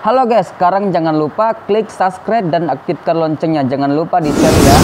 Halo guys, sekarang jangan lupa klik subscribe dan aktifkan loncengnya. Jangan lupa di share ya.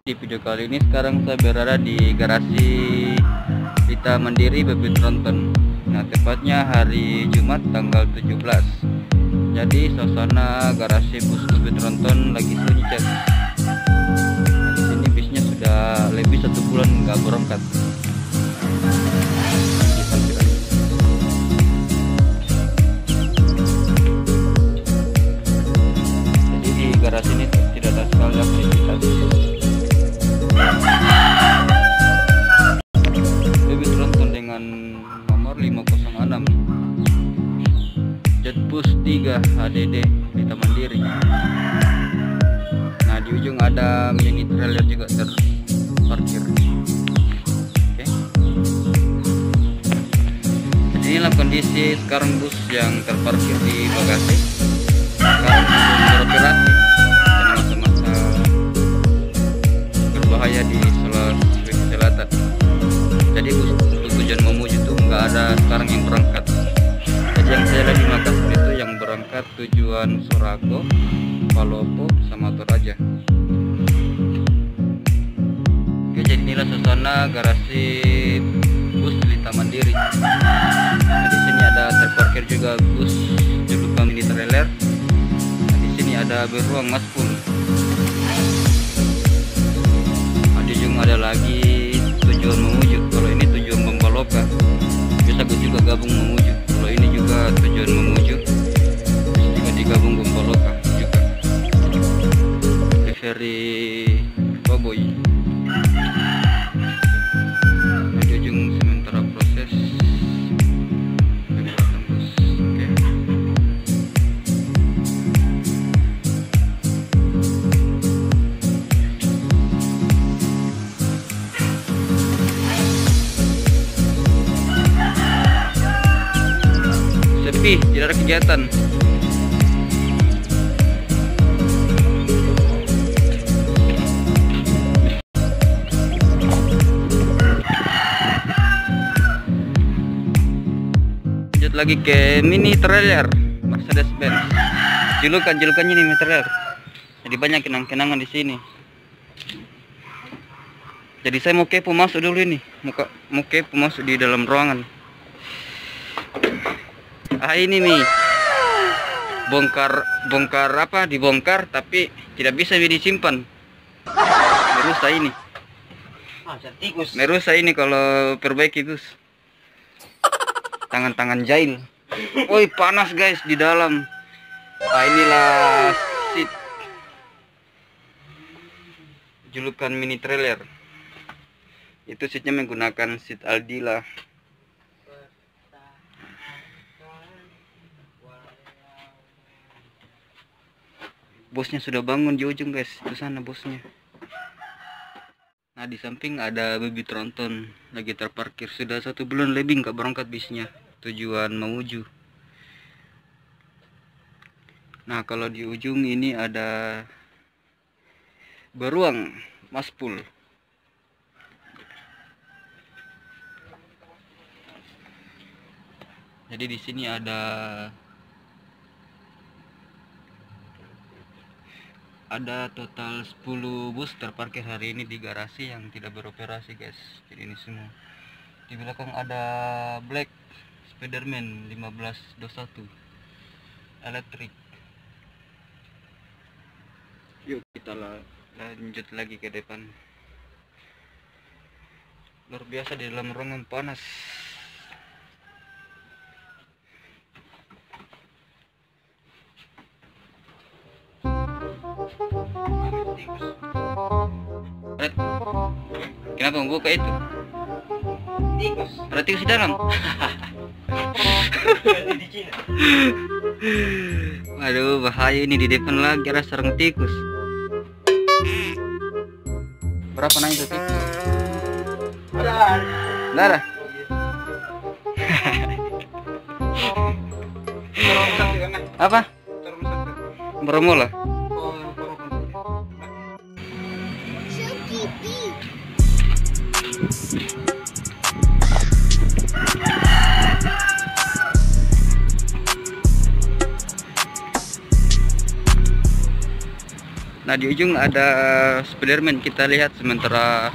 Di video kali ini sekarang saya berada di garasi Lita Mandiri Bebek Tronton. Nah, tepatnya hari Jumat tanggal 17. Jadi suasana garasi bus Bebek Tronton lagi sunyi, cek. Nah, di sini bisnya sudah lebih 1 bulan nggak berangkat. Jadi di garasi ini tidak ada sekali aktivitas. Bebek Tronton dengan nomor 506 Jetbus 3 HDD Lita Mandiri. Nah, di ujung ada mini trailer juga terparkir. Oke. Jadi inilah kondisi sekarang bus yang terparkir di bagasi. Sekarang belum beroperasi karena masa-masa berbahaya di Sulawesi Selatan. Jadi bus tujuan Mamuju itu nggak ada sekarang yang berangkat. Jadi yang saya lihat di Makassar itu yang berangkat tujuan Sorako, Palopo, sama Toraja. Oke, jadi inilah suasana garasi bus Lita Mandiri. Nah, di sini ada terparkir juga bus julukan mini trailer. Nah, di sini ada beruang Maspul. Nah, di ujung ada lagi tujuan Mamuju. Kalau ini tujuan Bambaloka, bisa juga gabung Mamuju. Kalau ini juga tujuan Mamuju, bisa juga digabung Bambaloka juga. Ferry Baboy. Nah, di ujung sementara proses pembuatan bus. Oke. Sepi, tidak ada kegiatan. Lanjut lagi ke mini trailer Mercedes Benz. Julukannya ini mini trailer. Jadi banyak kenang-kenangan di sini. Jadi saya mau kepo masuk dulu ini. Mau kepo masuk di dalam ruangan. Ah, ini nih bongkar apa, dibongkar tapi tidak bisa disimpan. Merusak ini kalau perbaiki bus. Tangan-tangan jahil. Woi, panas guys di dalam. Ah, inilah seat julukan mini trailer. Itu seatnya menggunakan seat Aldila. Bosnya sudah bangun di ujung guys, itu sana bosnya. Nah, di samping ada Bebek Tronton lagi terparkir. Sudah 1 bulan lebih nggak berangkat bisnya tujuan Mamuju. Nah, kalau di ujung ini ada beruang Maspul. Jadi di sini ada total 10 bus terparkir hari ini di garasi yang tidak beroperasi guys. Jadi ini semua. Di belakang ada Black Spiderman 1521 elektrik. Yuk kita lanjut lagi ke depan. Luar biasa di dalam ruangan panas. Red, kenapa membuka itu? Tikus. Ada tikus di dalam. Waduh, bahaya ini, di depan lagi ada sarang tikus. Berapa naik itu tikus? Ada. Apa? Bermula. Nah, di ujung ada Spiderman, kita lihat sementara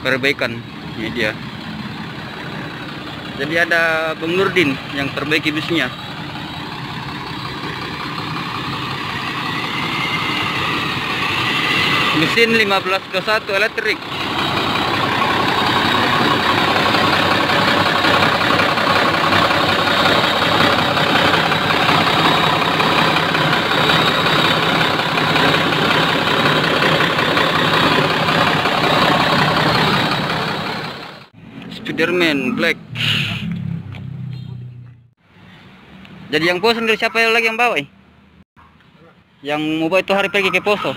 perbaikan. Ini dia. Jadi ada Bang Nurdin yang perbaiki busnya. Mesin 1521 elektrik. Spiderman Black. Jadi yang poso sendiri siapa lagi yang bawa? Yang mau bawa itu hari pergi ke poso.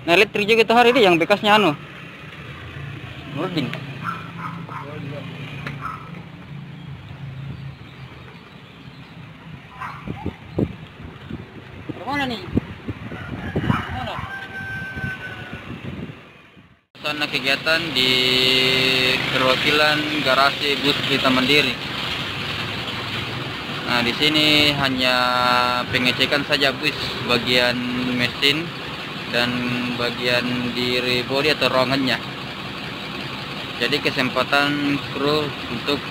Nah, elektrik juga itu hari ini yang bekasnya anu Nurdin. Mana nih? Sana kegiatan di perwakilan garasi bus Pelita Mandiri. Nah, di sini hanya pengecekan saja bus, bagian mesin dan bagian diri bodi atau ruangannya. Jadi kesempatan kru untuk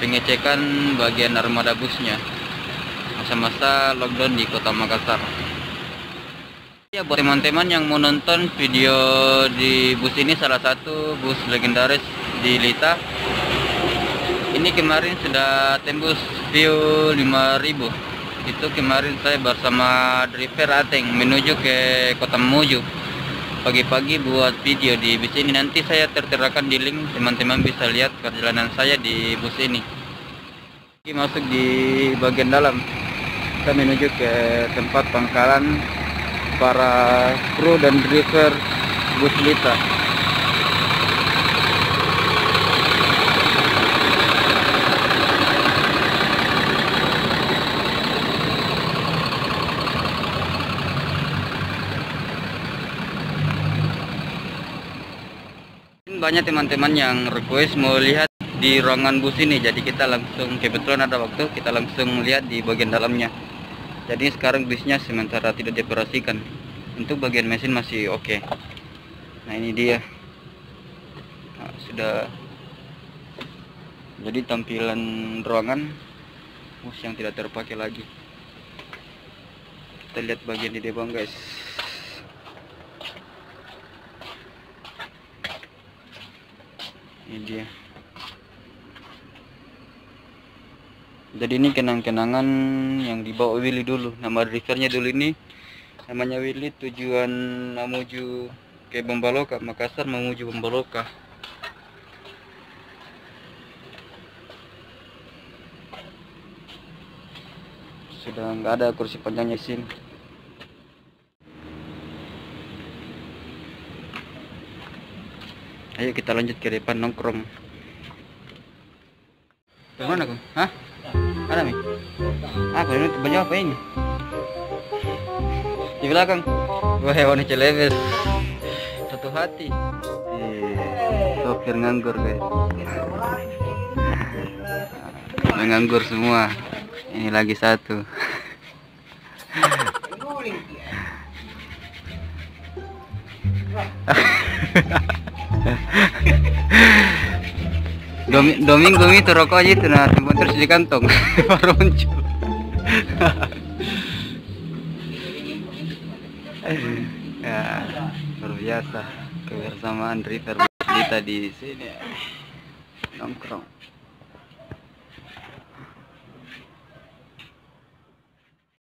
pengecekan bagian armada busnya masa-masa lockdown di Kota Makassar. Ya, buat teman-teman yang mau nonton video di bus ini, salah satu bus legendaris di Lita, ini kemarin sudah tembus view 5.000. Itu kemarin saya bersama driver Ateng menuju ke Kota Mamuju pagi-pagi buat video di bus ini. Nanti saya terterakan di link, teman-teman bisa lihat perjalanan saya di bus ini. Ini masuk di bagian dalam, kita menuju ke tempat pangkalan para kru dan driver bus Lita. Banyak teman-teman yang request mau lihat di ruangan bus ini, jadi kita langsung, kebetulan ada waktu, kita langsung lihat di bagian dalamnya. Jadi sekarang busnya sementara tidak dioperasikan. Untuk bagian mesin masih oke. Nah, ini dia. Nah, sudah. Jadi tampilan ruangan bus yang tidak terpakai lagi. Kita lihat bagian di depan, guys. Ini dia. Jadi ini kenang-kenangan yang dibawa Willy dulu. Nama drivernya dulu ini namanya Willy, tujuan menuju ke Bombaloka, Makassar menuju Bombaloka. Sudah nggak ada kursi panjangnya di sini. Ayo kita lanjut ke depan nongkrong. Kemana kau? Hah? Ada nih? Apa ini? Baju apa ini? Di belakang. Wah, hewan celebes. Satu hati. Sopir nganggur, guys. Menganggur semua. Ini lagi satu. Dua minggu itu rokok aja itu, nah simpan terus di kantong. Baru muncul. Ya, luar biasa kebersamaan Rita Lita di sini nongkrong.